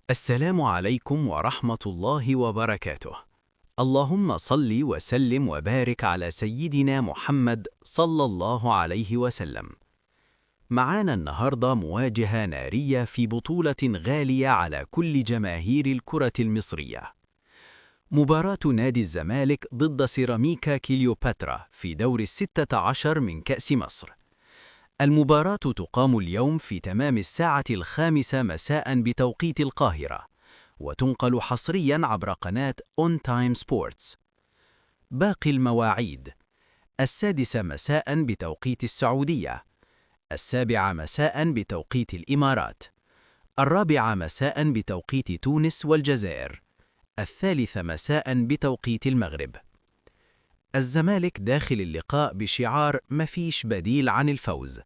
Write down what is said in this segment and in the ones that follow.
السلام عليكم ورحمة الله وبركاته. اللهم صل وسلم وبارك على سيدنا محمد صلى الله عليه وسلم. معانا النهاردة مواجهة نارية في بطولة غالية على كل جماهير الكرة المصرية. مباراة نادي الزمالك ضد سيراميكا كليوباترا في دور 16 من كأس مصر. المباراة تقام اليوم في تمام الساعة 5 مساء بتوقيت القاهرة، وتنقل حصرياً عبر قناة On Time Sports. باقي المواعيد: 6 مساء بتوقيت السعودية، 7 مساء بتوقيت الإمارات، 4 مساء بتوقيت تونس والجزائر، 3 مساء بتوقيت المغرب. الزمالك داخل اللقاء بشعار مفيش بديل عن الفوز.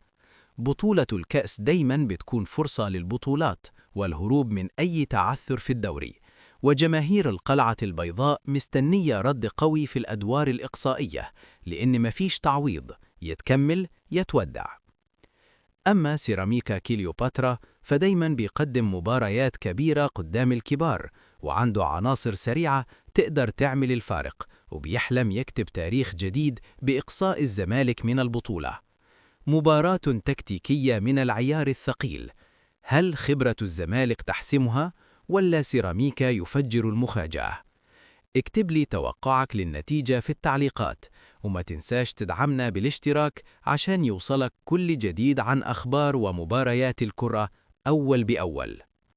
بطولة الكأس دايماً بتكون فرصة للبطولات والهروب من أي تعثر في الدوري، وجماهير القلعة البيضاء مستنية رد قوي في الأدوار الإقصائية، لأن مفيش تعويض، يتكمل يتودع. أما سيراميكا كليوباترا فدايماً بيقدم مباريات كبيرة قدام الكبار، وعنده عناصر سريعة تقدر تعمل الفارق، وبيحلم يكتب تاريخ جديد بإقصاء الزمالك من البطولة. مباراة تكتيكية من العيار الثقيل. هل خبرة الزمالك تحسمها، ولا سيراميكا يفجر المفاجأة؟ اكتب لي توقعك للنتيجة في التعليقات، وما تنساش تدعمنا بالاشتراك عشان يوصلك كل جديد عن أخبار ومباريات الكرة أول بأول.